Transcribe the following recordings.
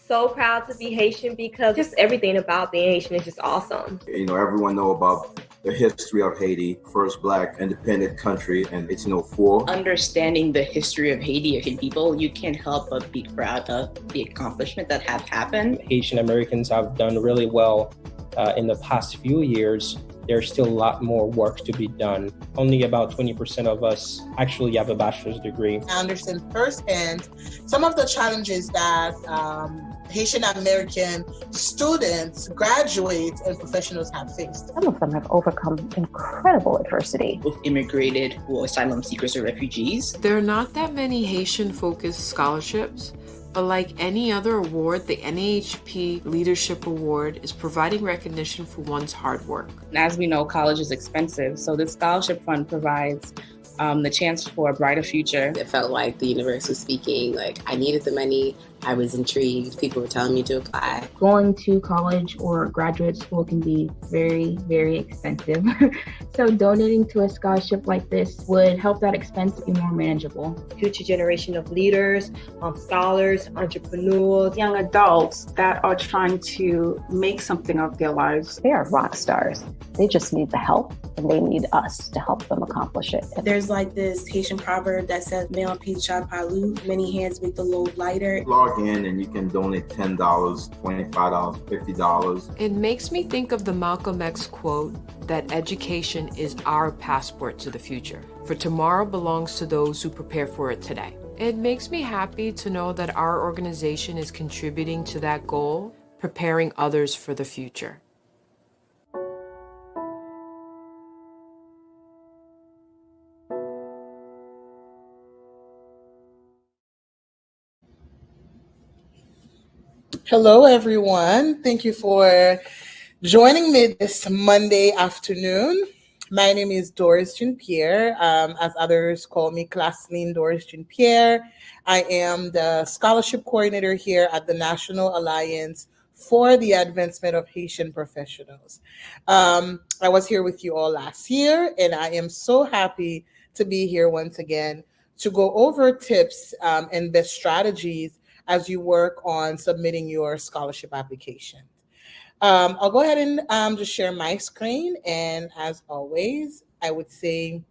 so proud to be Haitian because just everything about being Haitian is just awesome. Everyone know about the history of Haiti, first Black independent country in 1804. Understanding the history of Haiti, Haitian people, you can't help but be proud of the accomplishment that have happened. Haitian Americans have done really well in the past few years. There's still a lot more work to be done. Only about 20% of us actually have a bachelor's degree. I understand firsthand some of the challenges that Haitian American students, graduates, and professionals have faced. Some of them have overcome incredible adversity. Both immigrated or asylum seekers or refugees. There are not that many Haitian-focused scholarships, but like any other award, the NAAHP Leadership Award is providing recognition for one's hard work. As we know, college is expensive, so this scholarship fund provides the chance for a brighter future. It felt like the universe was speaking, like I needed the money, I was intrigued, people were telling me to apply. Going to college or graduate school can be very, very expensive. So donating to a scholarship like this would help that expense be more manageable. Future generation of leaders, scholars, entrepreneurs, young adults that are trying to make something of their lives. They are rock stars. They just need the help, and they need us to help them accomplish it. There's like this Haitian proverb that says, "Male piece shot palu," many hands make the load lighter. Log in and you can donate $10, $25, $50. It makes me think of the Malcolm X quote that education is our passport to the future, for tomorrow belongs to those who prepare for it today. It makes me happy to know that our organization is contributing to that goal, preparing others for the future. Hello, everyone. Thank you for joining me this Monday afternoon. My name is Doris Pierre, as others call me Claslyne Doris Pierre. I am the scholarship coordinator here at the National Alliance for the Advancement of Haitian Professionals. I was here with you all last year, and I am so happy to be here once again to go over tips and best strategies as you work on submitting your scholarship application. I'll go ahead and just share my screen. And as always, I would say,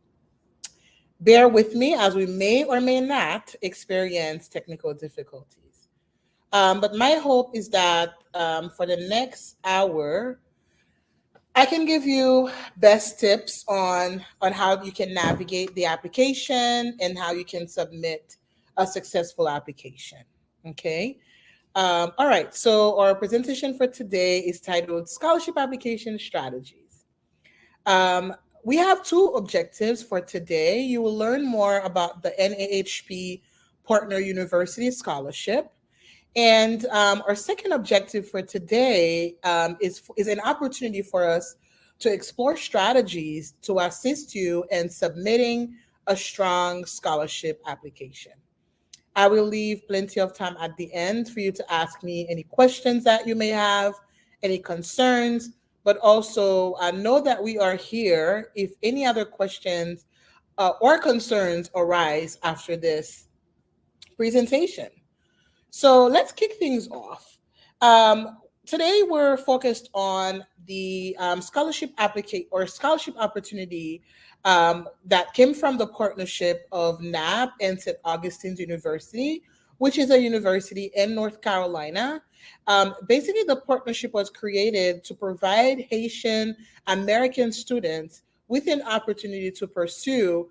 bear with me as we may or may not experience technical difficulties. But my hope is that for the next hour, I can give you best tips on how you can navigate the application and how you can submit a successful application. Okay. All right. So our presentation for today is titled Scholarship Application Strategies. We have two objectives for today. You will learn more about the NAAHP Partner University Scholarship. And our second objective for today is an opportunity for us to explore strategies to assist you in submitting a strong scholarship application. I will leave plenty of time at the end for you to ask me any questions that you may have, any concerns, but also know that we are here if any other questions or concerns arise after this presentation. So let's kick things off. Today we're focused on the scholarship opportunity that came from the partnership of NAAHP and St. Augustine's University, which is a university in North Carolina. Basically, the partnership was created to provide Haitian American students with an opportunity to pursue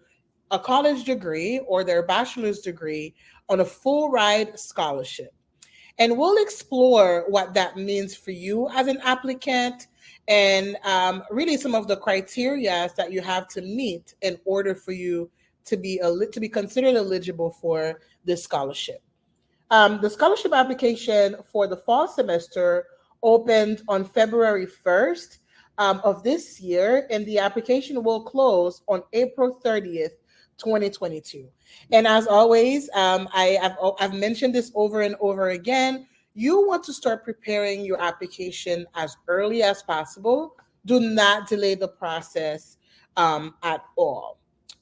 a college degree or their bachelor's degree on a full ride scholarship. And we'll explore what that means for you as an applicant and really some of the criteria that you have to meet in order for you to be considered eligible for this scholarship. The scholarship application for the fall semester opened on February 1st of this year, and the application will close on April 30th, 2022. And as always, I've mentioned this over and over again. You want to start preparing your application as early as possible. Do not delay the process at all.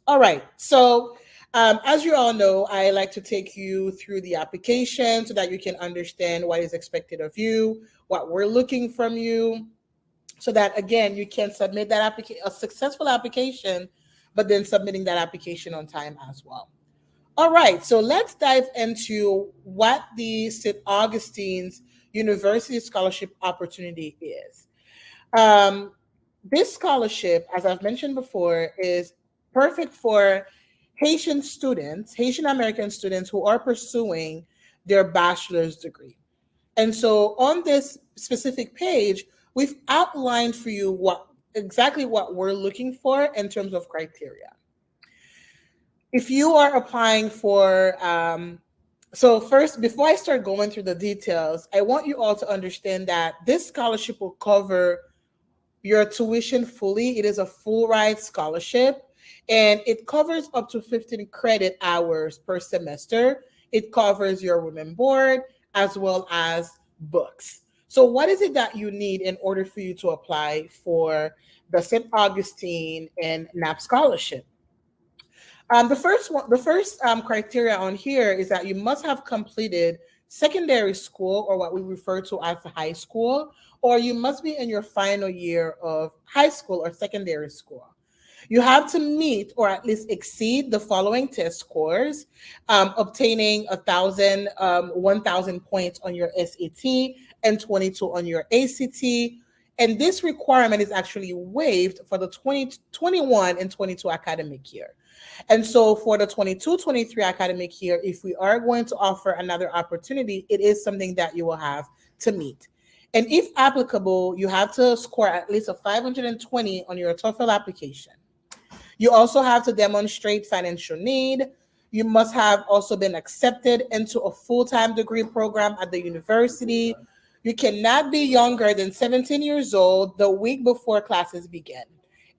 All right. So As you all know, I like to take you through the application so that you can understand what is expected of you, what we're looking from you, so that again you can submit that a successful application, but then submitting that application on time as well. All right, so let's dive into what the St. Augustine's University Scholarship Opportunity is. This scholarship, as I've mentioned before, is perfect for Haitian students, Haitian American students who are pursuing their bachelor's degree. And so on this specific page, we've outlined for you exactly what we're looking for in terms of criteria. If you are applying for, so first, before I start going through the details, I want you all to understand that this scholarship will cover your tuition fully. It is a full ride scholarship, and it covers up to 15 credit hours per semester. It covers your room and board as well as books. So what is it that you need in order for you to apply for the St. Augustine and NAAHP scholarship? The first criteria on here is that you must have completed secondary school, or what we refer to as high school, or you must be in your final year of high school or secondary school. You have to meet or at least exceed the following test scores, obtaining 1,000 points on your SAT and 22 on your ACT. And this requirement is actually waived for the 2021 and 22 academic year. And so for the 22-23 academic year, if we are going to offer another opportunity, it is something that you will have to meet. And if applicable, you have to score at least a 520 on your TOEFL application. You also have to demonstrate financial need. You must have also been accepted into a full-time degree program at the university. You cannot be younger than 17 years old the week before classes begin.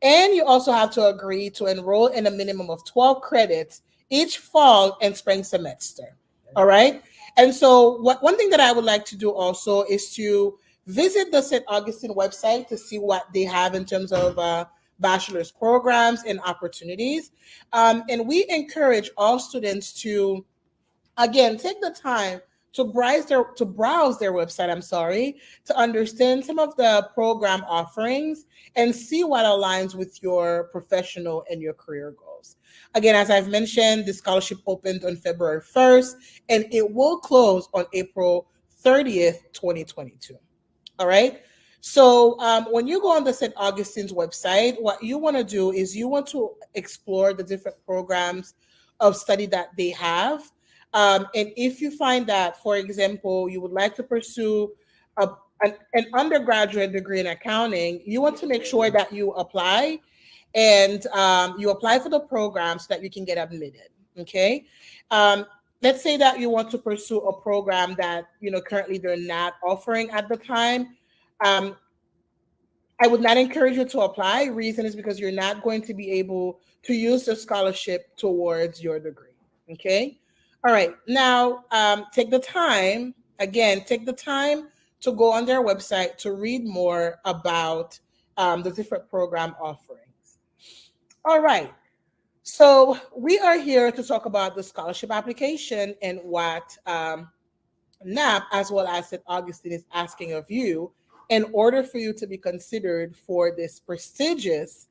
And you also have to agree to enroll in a minimum of 12 credits each fall and spring semester. All right. And so one thing that I would like to do also is to visit the St. Augustine website to see what they have in terms of bachelor's programs and opportunities. And we encourage all students to, again, take the time to browse their website, to understand some of the program offerings and see what aligns with your professional and your career goals. Again, as I've mentioned, the scholarship opened on February 1st, and it will close on April 30th, 2022. All right. So when you go on the St. Augustine's website, what you want to do is you want to explore the different programs of study that they have. And if you find that, for example, you would like to pursue an undergraduate degree in accounting, you want to make sure that you apply and you apply for the program so that you can get admitted. Okay. Let's say that you want to pursue a program that, currently they're not offering at the time. I would not encourage you to apply. Reason is because you're not going to be able to use the scholarship towards your degree. Okay. All right. Now, take the time to go on their website to read more about the different program offerings. All right. So we are here to talk about the scholarship application and what NAAHP as well as St. Augustine is asking of you in order for you to be considered for this prestigious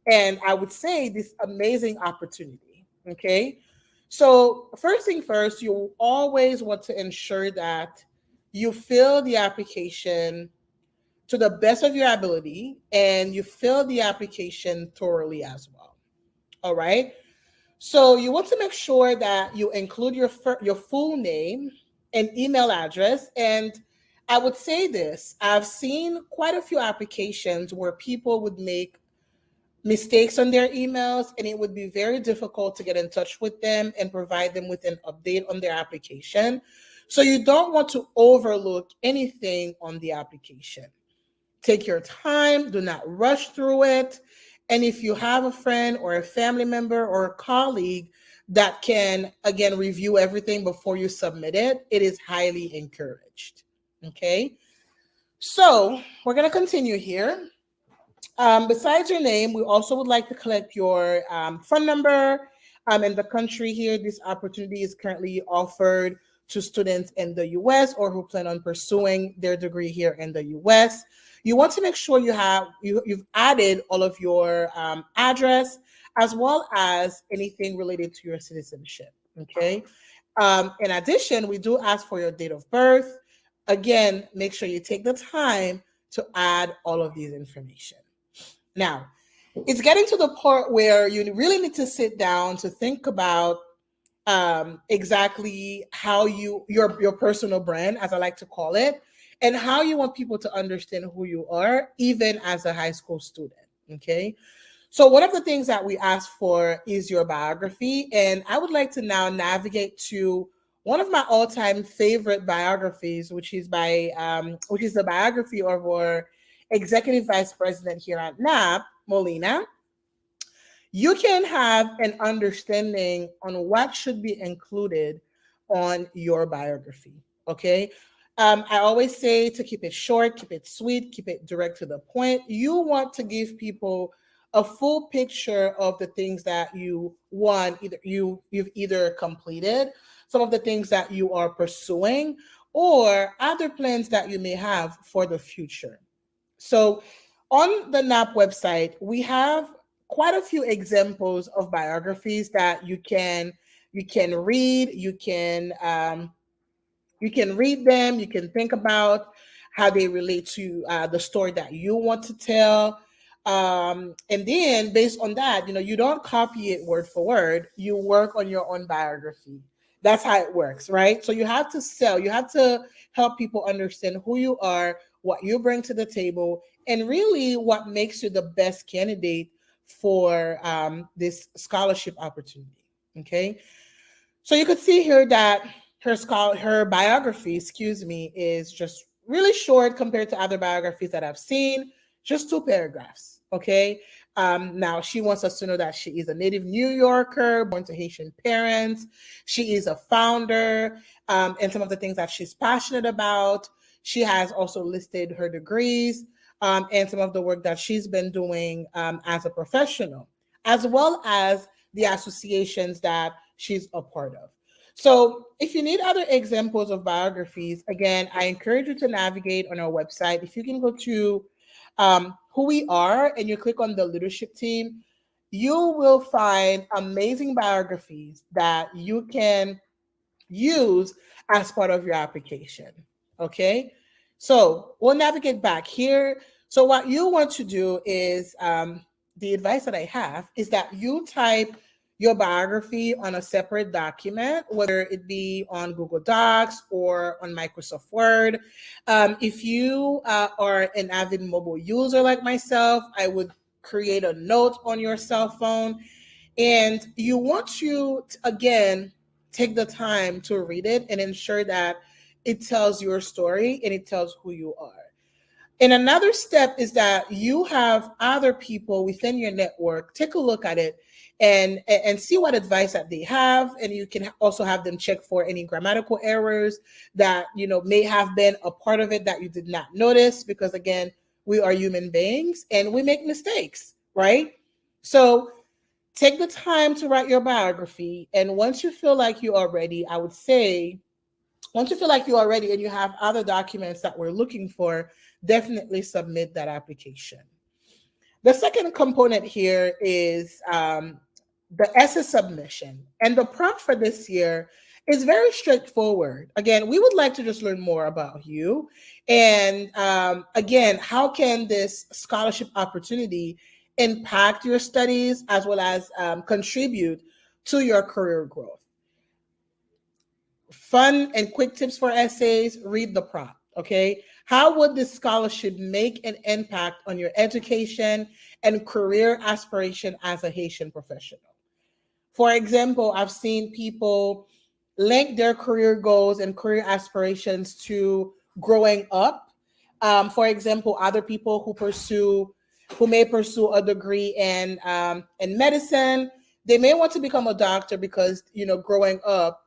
and I would say this amazing opportunity. Okay. So first thing first, you always want to ensure that you fill the application to the best of your ability and you fill the application thoroughly as well. All right. So you want to make sure that you include your full name and email address. And I would say this, I've seen quite a few applications where people would make mistakes on their emails, and it would be very difficult to get in touch with them and provide them with an update on their application. So you don't want to overlook anything on the application. Take your time, do not rush through it. And if you have a friend or a family member or a colleague that can, again, review everything before you submit it, it is highly encouraged. Okay, so we're going to continue here. Besides your name, we also would like to collect your phone number, in the country here. This opportunity is currently offered to students in the US or who plan on pursuing their degree here in the US. You want to make sure you've added all of your address as well as anything related to your citizenship, okay? In addition, we do ask for your date of birth. Again, make sure you take the time to add all of these information. Now, it's getting to the part where you really need to sit down to think about exactly how your personal brand, as I like to call it, and how you want people to understand who you are, even as a high school student, okay? So one of the things that we ask for is your biography, and I would like to now navigate to one of my all-time favorite biographies, which is the biography of our Executive Vice President here at NAAHP, Molina. You can have an understanding on what should be included on your biography, okay? I always say to keep it short, keep it sweet, keep it direct to the point. You want to give people a full picture of the things that you want, you've either completed, some of the things that you are pursuing, or other plans that you may have for the future. So on the NAAHP website, we have quite a few examples of biographies that you can read. You can read them. You can think about how they relate to the story that you want to tell. And then based on that, you don't copy it word for word. You work on your own biography. That's how it works, right? So you have to help people understand who you are, what you bring to the table, and really what makes you the best candidate for this scholarship opportunity, okay? So you could see here that her biography, is just really short compared to other biographies that I've seen, just 2 paragraphs, okay? Now, she wants us to know that she is a native New Yorker, born to Haitian parents. She is a founder, and some of the things that she's passionate about. She has also listed her degrees and some of the work that she's been doing as a professional, as well as the associations that she's a part of. So if you need other examples of biographies, again, I encourage you to navigate on our website. If you can go to who we are and you click on the leadership team, you will find amazing biographies that you can use as part of your application, okay? So we'll navigate back here. So what you want to do is, the advice that I have is that you type your biography on a separate document, whether it be on Google Docs or on Microsoft Word. If you are an avid mobile user like myself, I would create a note on your cell phone, and you want to, again, take the time to read it and ensure that it tells your story and it tells who you are. And another step is that you have other people within your network take a look at it and see what advice that they have. And you can also have them check for any grammatical errors that, may have been a part of it that you did not notice, because again, we are human beings and we make mistakes, right? So take the time to write your biography. And once you feel like you are ready, I would say, once you feel like you are ready and you have other documents that we're looking for, definitely submit that application. The second component here is the essay submission. And the prompt for this year is very straightforward. Again, we would like to just learn more about you. And again, how can this scholarship opportunity impact your studies as well as contribute to your career growth? Fun and quick tips for essays, read the prompt, okay? How would this scholarship make an impact on your education and career aspiration as a Haitian professional? For example, I've seen people link their career goals and career aspirations to growing up. For example, other people who may pursue a degree in medicine, they may want to become a doctor because, growing up,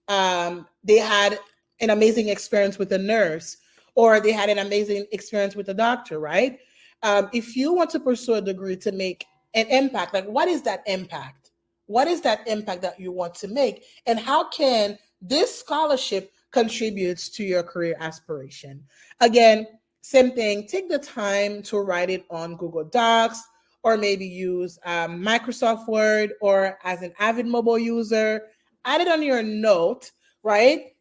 they had an amazing experience with a nurse, or they had an amazing experience with a doctor, right? If you want to pursue a degree to make an impact, like what is that impact What is that impact that you want to make? And how can this scholarship contribute to your career aspiration? Again, same thing, take the time to write it on Google Docs, or maybe use Microsoft Word, or as an avid mobile user, add it on your note, right?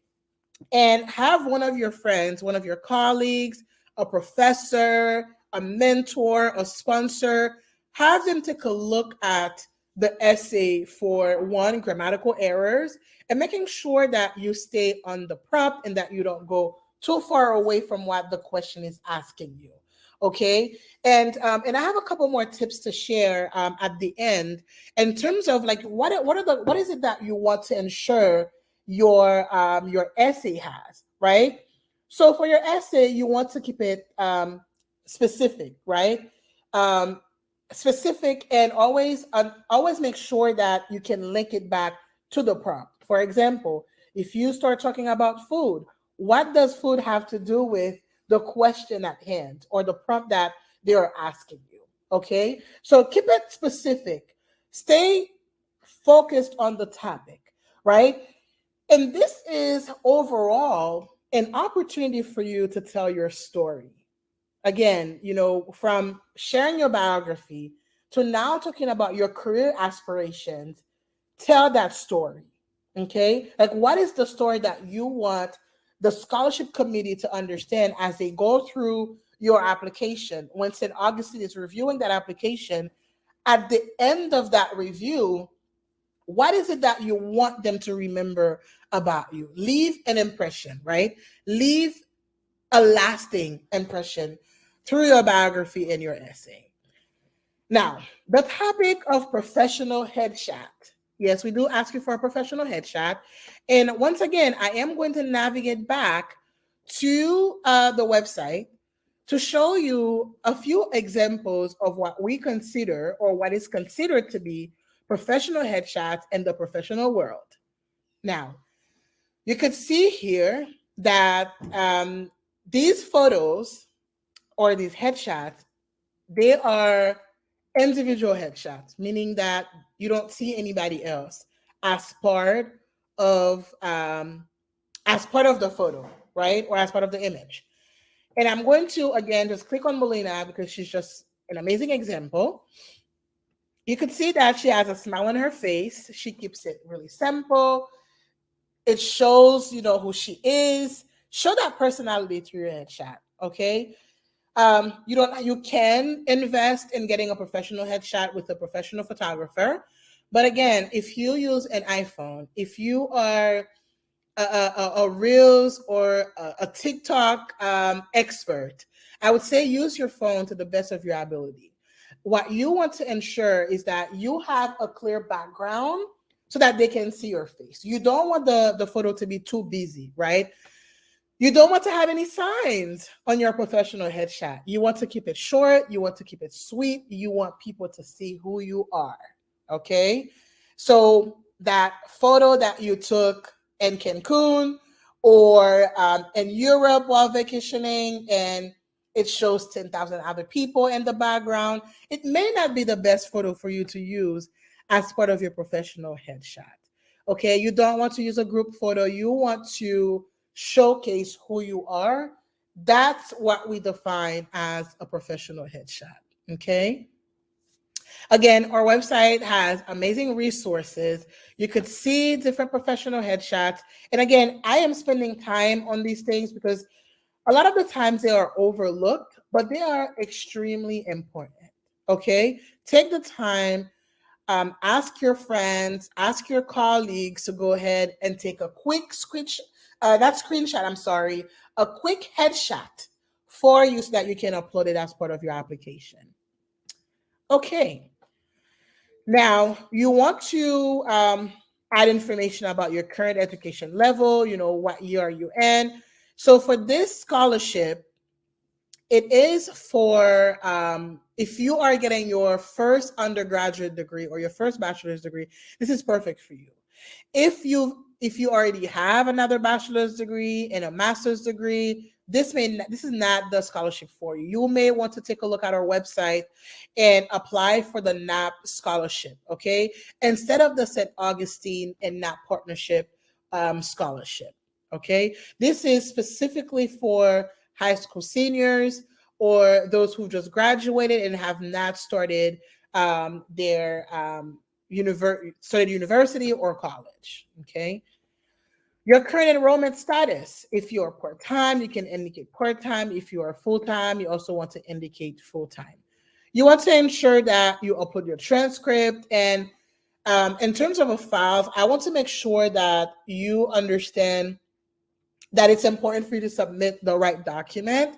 And have one of your friends, one of your colleagues, a professor, a mentor, a sponsor, have them take a look at the essay for one, grammatical errors, and making sure that you stay on the prompt and that you don't go too far away from what the question is asking you. Okay, and I have a couple more tips to share at the end in terms of like what is it that you want to ensure your essay has, right? So for your essay, you want to keep it specific, right? Specific, and always make sure that you can link it back to the prompt. For example, if you start talking about food, what does food have to do with the question at hand or the prompt that they are asking you? Okay, so keep it specific. Stay focused on the topic, right? And this is overall an opportunity for you to tell your story. Again, from sharing your biography to now talking about your career aspirations, tell that story. Okay, like what is the story that you want the scholarship committee to understand as they go through your application? When St. Augustine is reviewing that application, at the end of that review, what is it that you want them to remember about you? Leave an impression, right? Leave a lasting impression through your biography and your essay. Now, the topic of professional headshot. Yes, we do ask you for a professional headshot. And once again, I am going to navigate back to the website to show you a few examples of what we consider, or what is considered to be, professional headshots in the professional world. Now, you could see here that these photos or these headshots, they are individual headshots, meaning that you don't see anybody else as part of the photo, right? Or as part of the image. And I'm going to, again, just click on Melina because she's just an amazing example. You could see that she has a smile on her face. She keeps it really simple. It shows, who she is. Show that personality through your headshot, okay? You can invest in getting a professional headshot with a professional photographer. But again, if you use an iPhone, if you are a Reels or a TikTok expert, I would say use your phone to the best of your ability. What you want to ensure is that you have a clear background so that they can see your face. You don't want the photo to be too busy, right? You don't want to have any signs on your professional headshot. You want to keep it short. You want to keep it sweet. You want people to see who you are, okay? So that photo that you took in Cancun or in Europe while vacationing, and it shows 10,000 other people in the background, it may not be the best photo for you to use as part of your professional headshot, okay? You don't want to use a group photo. You want to showcase who you are. That's what we define as a professional headshot, okay? Again, our website has amazing resources. You could see different professional headshots. And again, I am spending time on these things because a lot of the times they are overlooked, but they are extremely important, okay? Take the time, ask your friends, ask your colleagues to go ahead and take a quick a quick headshot for you so that you can upload it as part of your application. Okay. Now, you want to add information about your current education level, what year are you in. So for this scholarship, it is for if you are getting your first undergraduate degree or your first bachelor's degree, this is perfect for you. If you already have another bachelor's degree and a master's degree, this is not the scholarship for you. You may want to take a look at our website and apply for the NAAHP scholarship, okay? Instead of the St. Augustine and NAAHP partnership scholarship, okay? This is specifically for high school seniors or those who just graduated and have not started their university or college, okay? Your current enrollment status. If you're part-time, you can indicate part-time. If you are full-time, you also want to indicate full-time. You want to ensure that you upload your transcript. And in terms of a file, I want to make sure that you understand that it's important for you to submit the right document.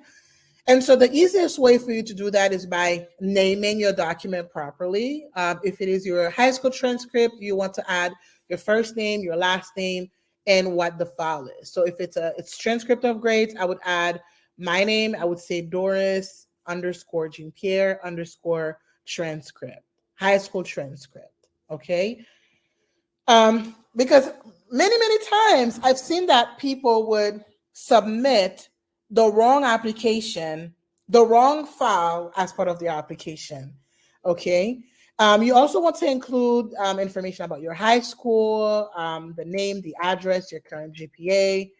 And so the easiest way for you to do that is by naming your document properly. If it is your high school transcript, you want to add your first name, your last name, and what the file is. So if it's transcript of grades, I would add my name. I would say Doris _ Jean Pierre _ transcript, high school transcript. Okay. Because many times I've seen that people would submit the wrong application, the wrong file as part of the application. Okay. You also want to include information about your high school, the name, the address, your current GPA.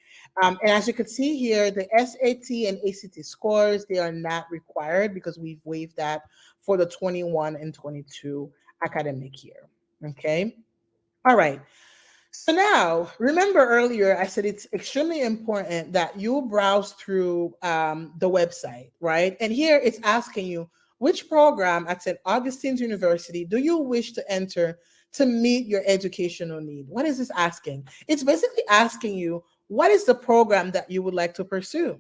And as you can see here, the SAT and ACT scores, they are not required because we've waived that for the 21 and 22 academic year. Okay. All right. So now, remember earlier, I said it's extremely important that you browse through the website, right? And here it's asking you, which program at St. Augustine's University do you wish to enter to meet your educational need? What is this asking? It's basically asking you, what is the program that you would like to pursue?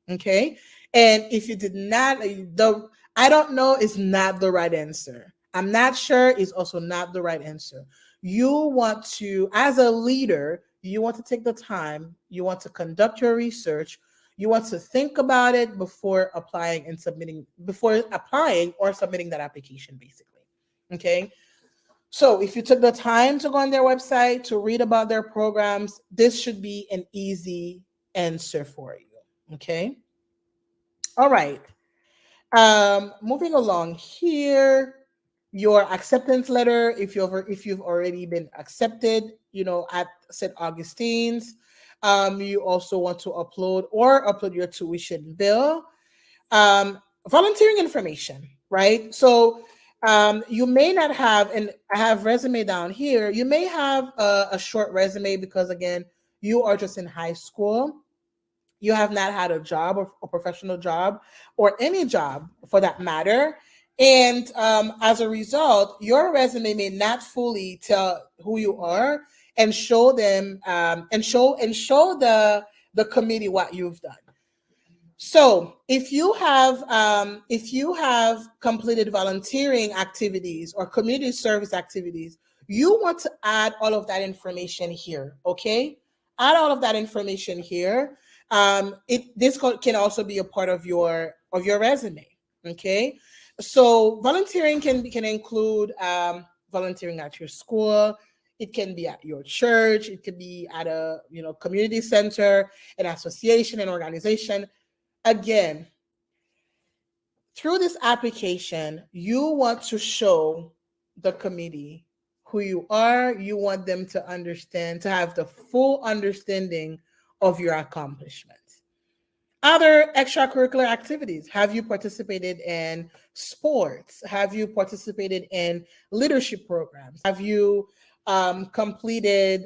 Okay. And if you did not, I don't know is not the right answer. I'm not sure is also not the right answer. You want to, as a leader, you want to take the time, you want to conduct your research, you want to think about it before applying or submitting that application, basically. Okay. So if you took the time to go on their website to read about their programs, this should be an easy answer for you. Okay. All right. Moving along here, your acceptance letter, if you've already been accepted, at St. Augustine's, you also want to upload your tuition bill, volunteering information, right? So you may not have, and I have resume down here, you may have a short resume because, again, you are just in high school. You have not had a job or a professional job or any job for that matter. And as a result, your resume may not fully tell who you are and show them and show the committee what you've done. So if you have completed volunteering activities or community service activities, you want to add all of that information here. Okay, add all of that information here. This can also be a part of your resume. Okay, so volunteering can include volunteering at your school. It can be at your church. It could be at a community center, an association, an organization. Again, through this application, you want to show the committee who you are. You want them to understand, to have the full understanding of your accomplishments. Other extracurricular activities. Have you participated in sports? Have you participated in leadership programs? Have you completed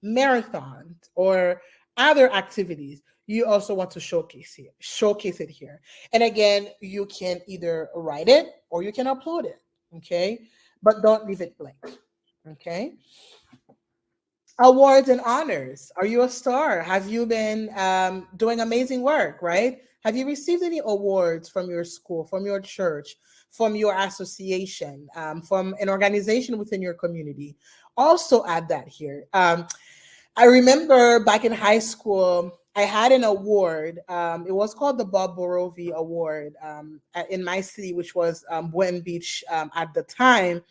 marathons or other activities? You also want to showcase it here. And again, you can either write it or you can upload it. Okay, but don't leave it blank. Okay. Awards and honors. Are you a star? Have you been doing amazing work, right? Have you received any awards from your school, from your church, from your association, from an organization within your community? Also add that here. I remember back in high school, I had an award. It was called the Bob Borovi Award in my city, which was Boynton Beach at the time.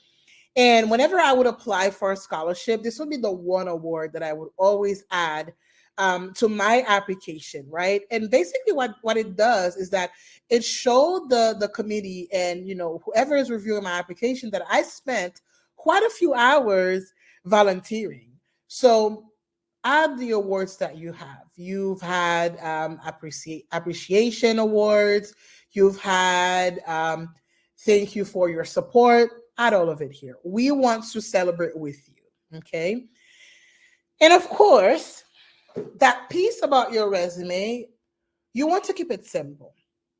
And whenever I would apply for a scholarship, this would be the one award that I would always add to my application, right? And basically what it does is that it showed the committee and, whoever is reviewing my application that I spent quite a few hours volunteering. So add the awards that you have. You've had appreciation awards. You've had thank you for your support. Add all of it here. We want to celebrate with you, okay? And of course, that piece about your resume, you want to keep it simple,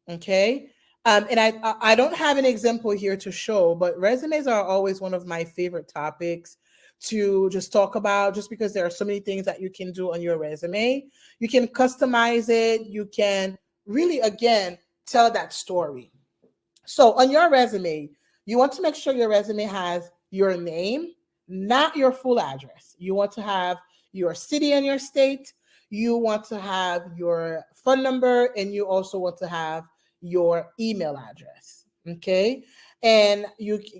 okay? And I don't have an example here to show, but resumes are always one of my favorite topics to just talk about, just because there are so many things that you can do on your resume. You can customize it. You can really, again, tell that story. So on your resume, you want to make sure your resume has your name, not your full address. You want to have your city and your state. You want to have your phone number, and you also want to have your email address, okay? And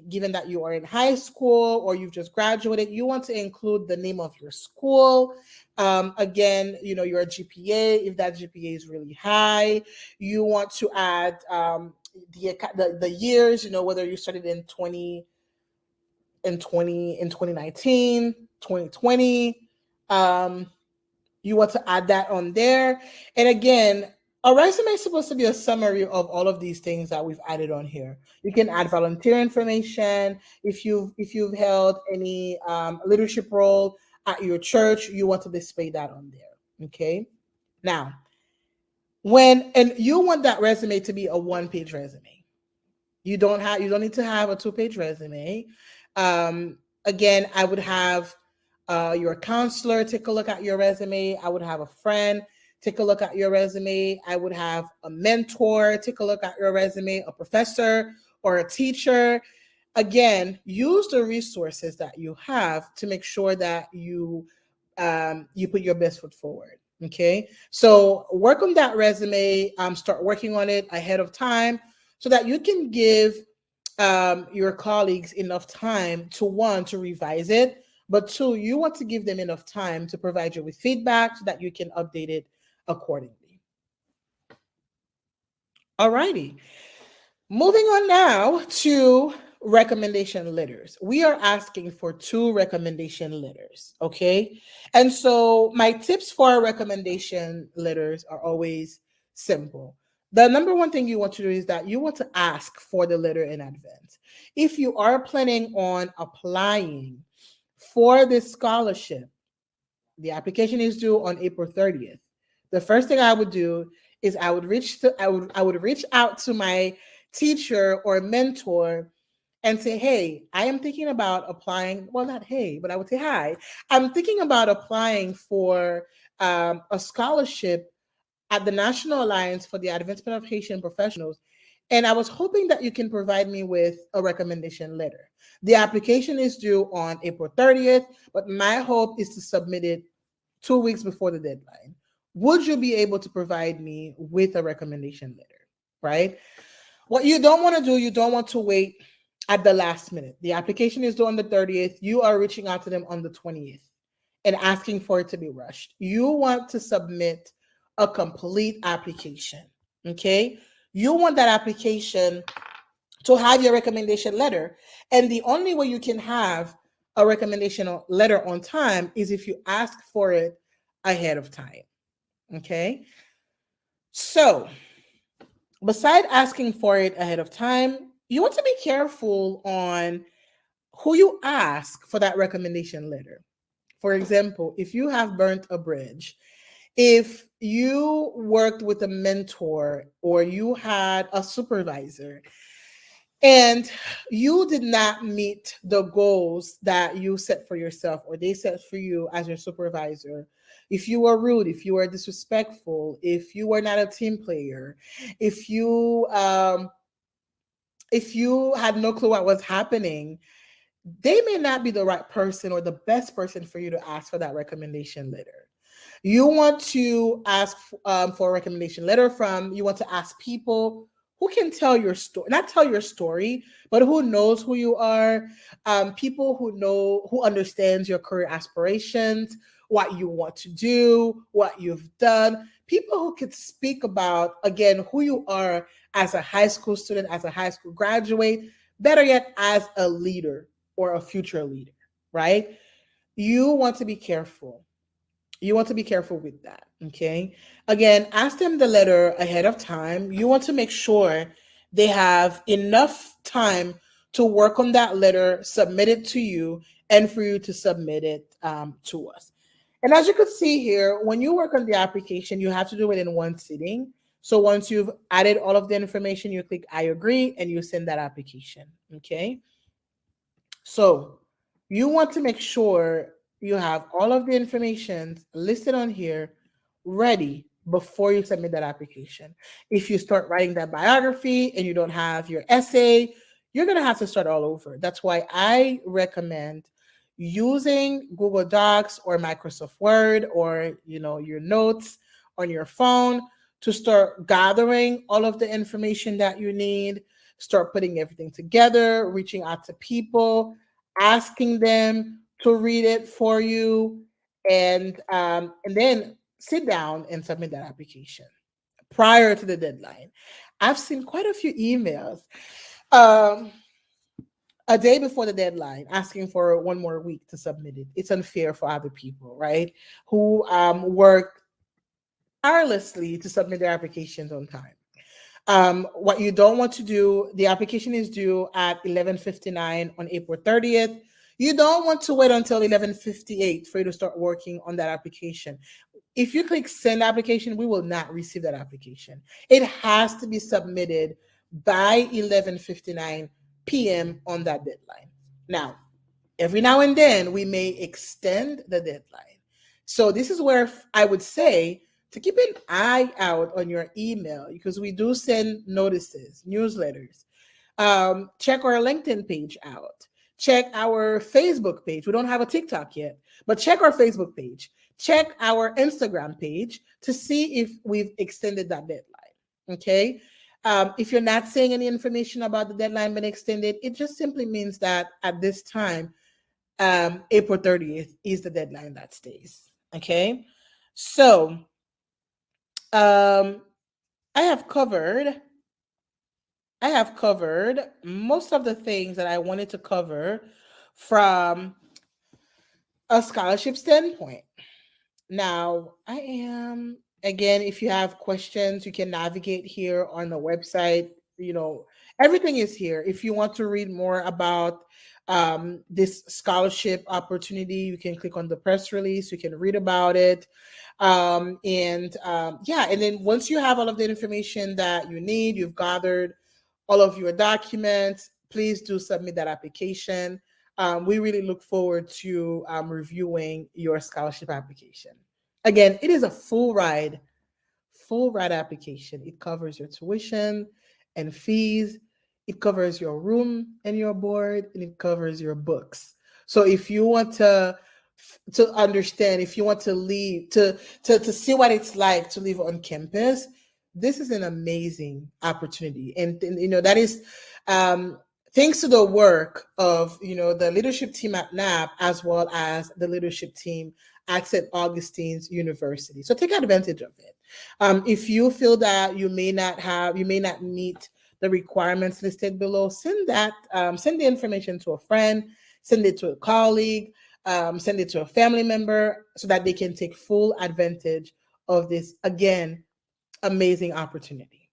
given that you are in high school or you've just graduated, you want to include the name of your school. Again, your GPA, if that GPA is really high. You want to add the years, whether you started in 2019, 2020. You want to add that on there. And again, a resume is supposed to be a summary of all of these things that we've added on here. You can add volunteer information. If you've held any leadership role at your church, you want to display that on there. Okay. Now, and you want that resume to be a one-page resume. You don't need to have a two-page resume. Again, I would have your counselor take a look at your resume. I would have a friend take a look at your resume. I would have a mentor take a look at your resume, a professor or a teacher. Again, use the resources that you have to make sure that you put your best foot forward. Okay, so work on that resume. Start working on it ahead of time so that you can give your colleagues enough time to, one, to revise it, but two, you want to give them enough time to provide you with feedback so that you can update it accordingly. All righty. Moving on now to recommendation letters. We are asking for 2 recommendation letters, okay? And so my tips for recommendation letters are always simple. The number one thing you want to do is that you want to ask for the letter in advance. If you are planning on applying for this scholarship, the application is due on April 30th. The first thing I would do is I would reach out to my teacher or mentor and say, hey, I am thinking about applying. Well, not hey, but I would say, hi, I'm thinking about applying for a scholarship at the National Alliance for the Advancement of Haitian Professionals. And I was hoping that you can provide me with a recommendation letter. The application is due on April 30th, but my hope is to submit it 2 weeks before the deadline. Would you be able to provide me with a recommendation letter, right? What you don't want to do, you don't want to wait at the last minute. The application is due on the 30th. You are reaching out to them on the 20th and asking for it to be rushed. You want to submit a complete application, okay? You want that application to have your recommendation letter. And the only way you can have a recommendation letter on time is if you ask for it ahead of time, okay? So besides asking for it ahead of time, you want to be careful on who you ask for that recommendation letter. For example, if you have burnt a bridge, if you worked with a mentor or you had a supervisor and you did not meet the goals that you set for yourself or they set for you as your supervisor, if you were rude, if you were disrespectful, if you were not a team player, if you had no clue what was happening, they may not be the right person or the best person for you to ask for that recommendation letter. You want to ask for a recommendation letter from, you want to ask people who can tell your story, not tell your story, but who knows who you are, people who understands your career aspirations, what you want to do, what you've done. People who could speak about, again, who you are as a high school student, as a high school graduate, better yet, as a leader or a future leader, right? You want to be careful. You want to be careful with that, okay? Again, ask them the letter ahead of time. You want to make sure they have enough time to work on that letter, submit it to you, and for you to submit it to us. And as you could see here, when you work on the application, you have to do it in one sitting. So once you've added all of the information, you click I agree and you send that application, okay? So you want to make sure you have all of the information listed on here ready before you submit that application. If you start writing that biography and you don't have your essay, you're going to have to start all over. That's why I recommend using Google Docs or Microsoft Word or, you know, your notes on your phone to start gathering all of the information that you need, start putting everything together, reaching out to people, asking them to read it for you, and then sit down and submit that application prior to the deadline. I've seen quite a few emails a day before the deadline asking for one more week to submit it. It's unfair for other people, right? Who work tirelessly to submit their applications on time. What you don't want to do, the application is due at 11:59 on April 30th. You don't want to wait until 11:58 for you to start working on that application. If you click send application, we will not receive that application. It has to be submitted by 11:59 p.m. on that deadline. Now, every now and then we may extend the deadline. So this is where I would say to keep an eye out on your email, because we do send notices, newsletters. Check our LinkedIn page out. Check our Facebook page. We don't have a TikTok yet, but check our Facebook page. Check our Instagram page to see if we've extended that deadline. Okay. If you're not seeing any information about the deadline being extended, it just simply means that at this time, April 30th is the deadline that stays. Okay. So I have covered most of the things that I wanted to cover from a scholarship standpoint. Now, again, if you have questions, you can navigate here on the website. You know, everything is here. If you want to read more about this scholarship opportunity, you can click on the press release. You can read about it. And then once you have all of the information that you need, you've gathered all of your documents, please do submit that application. We really look forward to reviewing your scholarship application. Again, it is a full ride application. It covers your tuition and fees. It covers your room and your board, and it covers your books. So if you want to understand, if you want to leave, to see what it's like to live on campus, this is an amazing opportunity. And you know, that is thanks to the work of, you know, the leadership team at NAAHP, as well as the leadership team at St. Augustine's University. So take advantage of it. If you feel that you may not meet the requirements listed below, send the information to a friend, send it to a colleague, send it to a family member, so that they can take full advantage of this, again, amazing opportunity.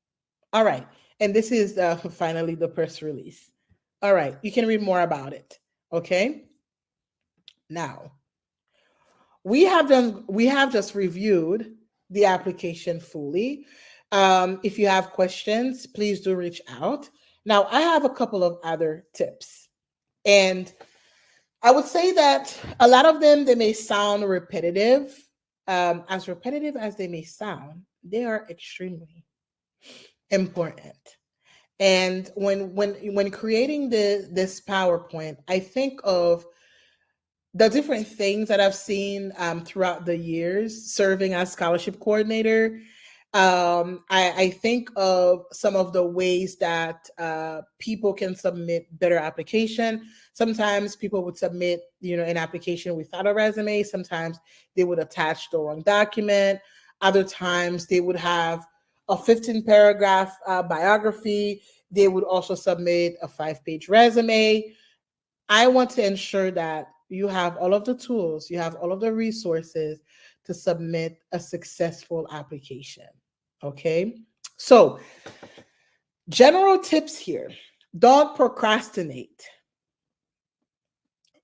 All right. And this is finally the press release. All right. You can read more about it. Okay. Now, we have just reviewed the application fully. If you have questions, please do reach out. Now, I have a couple of other tips. And I would say that a lot of them, they may sound repetitive. As repetitive as they may sound, they are extremely important. And when creating this PowerPoint, I think of the different things that I've seen throughout the years serving as scholarship coordinator. I think of some of the ways that people can submit better application. Sometimes people would submit, an application without a resume. Sometimes they would attach the wrong document. Other times they would have a 15-paragraph biography. They would also submit a 5-page resume. I want to ensure that you have all of the tools, you have all of the resources to submit a successful application. Okay, so general tips here. Don't procrastinate.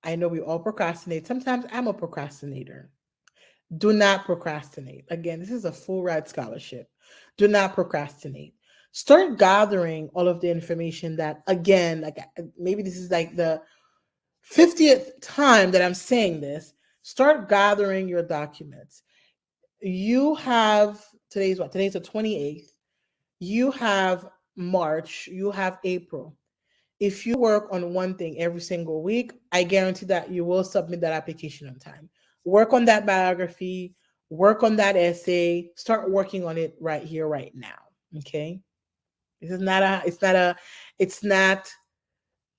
I know we all procrastinate. Sometimes I'm a procrastinator. Do not procrastinate. Again, this is a full ride scholarship. Do not procrastinate. Start gathering all of the information that, again, like maybe this is like the 50th time that I'm saying this. Start gathering your documents. You have, today's what? Today's the 28th. You have March, you have April. If you work on one thing every single week, I guarantee that you will submit that application on time. Work on that biography, work on that essay, start working on it right here, right now. Okay. It's not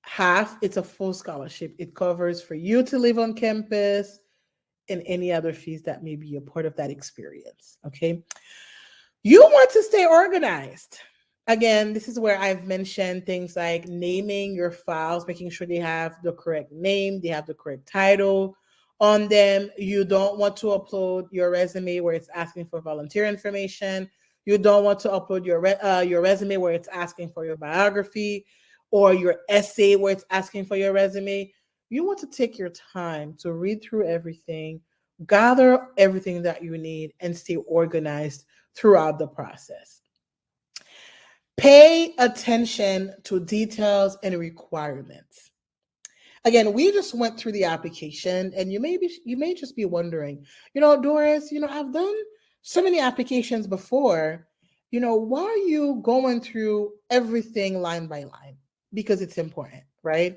half, it's a full scholarship. It covers for you to live on campus and any other fees that may be a part of that experience. Okay. You want to stay organized. Again, this is where I've mentioned things like naming your files, making sure they have the correct name, they have the correct title on them. You don't want to upload your resume where it's asking for volunteer information. You don't want to upload your resume where it's asking for your biography, or your essay where it's asking for your resume. You want to take your time to read through everything, gather everything that you need, and stay organized throughout the process. Pay attention to details and requirements. Again, we just went through the application, and you may just be wondering, Doris, I've done so many applications before. Why are you going through everything line by line? Because it's important, right?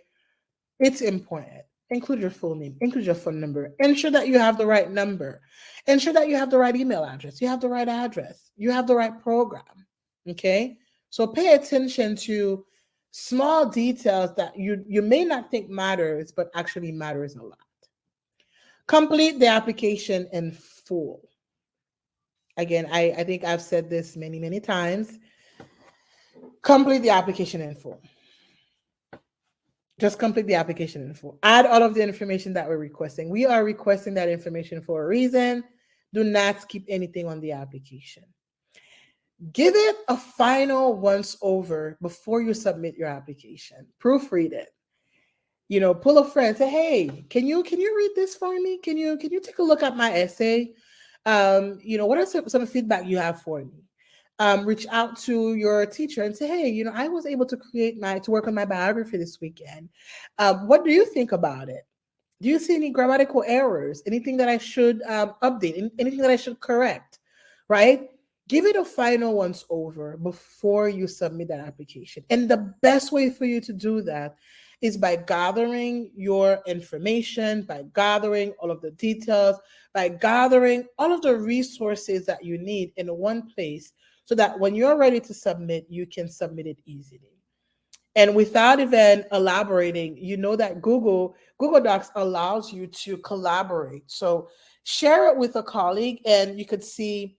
It's important. Include your full name, include your phone number, ensure that you have the right number, ensure that you have the right email address, you have the right address, you have the right program. Okay. So pay attention to small details that you may not think matters, but actually matters a lot. Complete the application in full. Again, I think I've said this many, many times. Complete the application in full. Just complete the application in full. Add all of the information that we're requesting. We are requesting that information for a reason. Do not skip anything on the application. Give it a final once over before you submit your application. Proofread it. Pull a friend. Say, hey, can you read this for me? Can you take a look at my essay? What are some feedback you have for me? Reach out to your teacher and say, hey, I was able to work on my biography this weekend. What do you think about it? Do you see any grammatical errors? Anything that I should update? Anything that I should correct? Right? Give it a final once over before you submit that application. And the best way for you to do that is by gathering your information, by gathering all of the details, by gathering all of the resources that you need in one place, so that when you're ready to submit, you can submit it easily. And without even elaborating, that Google Docs allows you to collaborate. So share it with a colleague, and you could see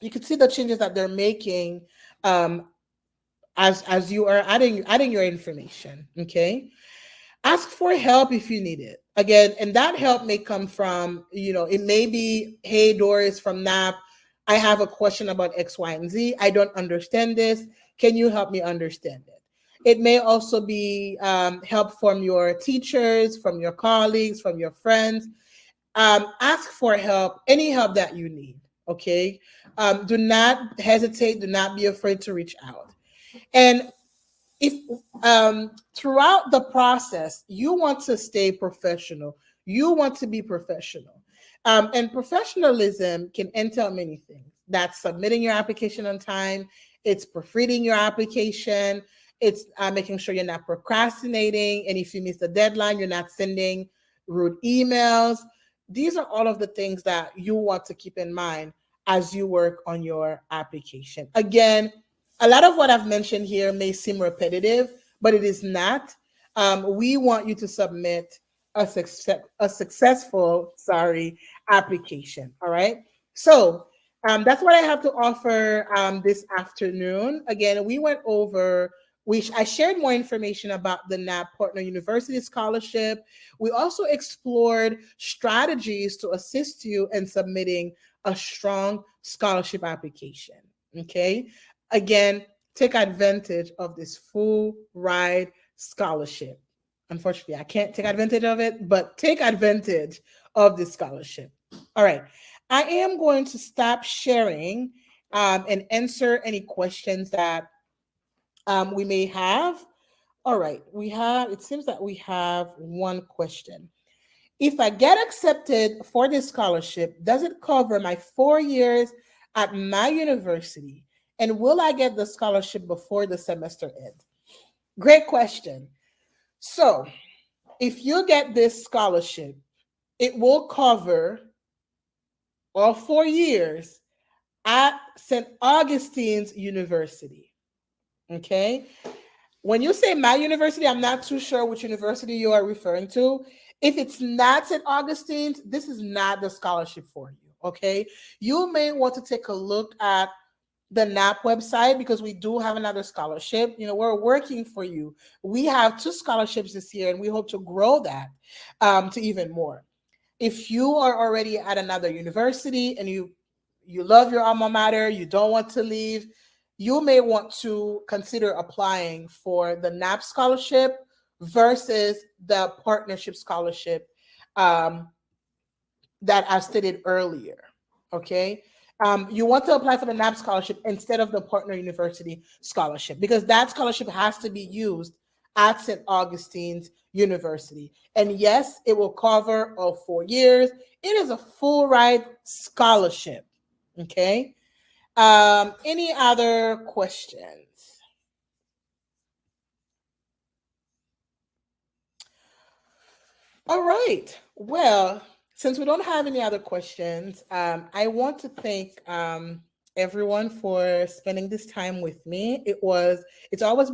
the changes that they're making as you are adding your information. Okay. Ask for help if you need it. Again, and that help may come from, it may be, hey, Doris from NAAHP, I have a question about X, Y, and Z. I don't understand this. Can you help me understand it? It may also be help from your teachers, from your colleagues, from your friends. Ask for help, any help that you need. Okay. Do not hesitate. Do not be afraid to reach out. And if throughout the process, you want to stay professional, you want to be professional. And professionalism can entail many things. That's submitting your application on time. It's proofreading your application. It's making sure you're not procrastinating. And if you miss the deadline, you're not sending rude emails. These are all of the things that you want to keep in mind as you work on your application. Again, a lot of what I've mentioned here may seem repetitive, but it is not. We want you to submit a successful application. All right. So that's what I have to offer this afternoon. Again, we went over. I shared more information about the NAAHP Partner University Scholarship. We also explored strategies to assist you in submitting a strong scholarship application. Okay. Again, take advantage of this full ride scholarship. Unfortunately, I can't take advantage of it, but take advantage of this scholarship. All right. I am going to stop sharing and answer any questions that we may have. All right. It seems that we have one question. If I get accepted for this scholarship, does it cover my 4 years at my university? And will I get the scholarship before the semester ends? Great question. So if you get this scholarship, it will cover all 4 years at St. Augustine's University. Okay. When you say my university, I'm not too sure which university you are referring to. If it's not St. Augustine's, this is not the scholarship for you. Okay. You may want to take a look at the NAAHP website because we do have another scholarship. We're working for you. We have 2 scholarships this year and we hope to grow that to even more. If you are already at another university and you love your alma mater, you don't want to leave, you may want to consider applying for the NAAHP scholarship versus the partnership scholarship that I stated earlier. Okay. You want to apply for the NAAHP scholarship instead of the partner university scholarship because that scholarship has to be used at St. Augustine's University. And yes, it will cover all 4 years. It is a full ride scholarship. Okay. Any other questions? All right. Well, since we don't have any other questions, I want to thank everyone for spending this time with me. It's always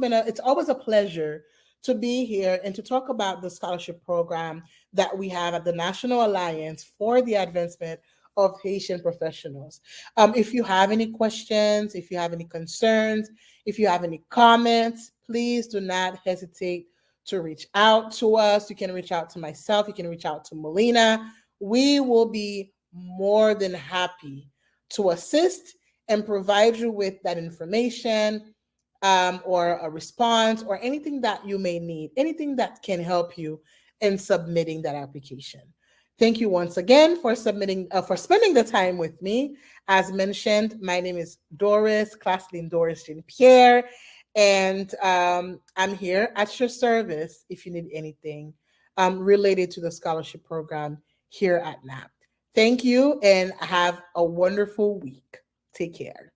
a pleasure to be here and to talk about the scholarship program that we have at the National Alliance for the Advancement of Haitian Professionals. If you have any questions, if you have any concerns, if you have any comments, please do not hesitate to reach out to us. You can reach out to myself. You can reach out to Melina. We will be more than happy to assist and provide you with that information or a response or anything that you may need, anything that can help you in submitting that application. Thank you once again for spending the time with me. As mentioned, my name is Doris, Claslyne Doris Jean Pierre, and I'm here at your service if you need anything related to the scholarship program here at NAAHP. Thank you and have a wonderful week. Take care.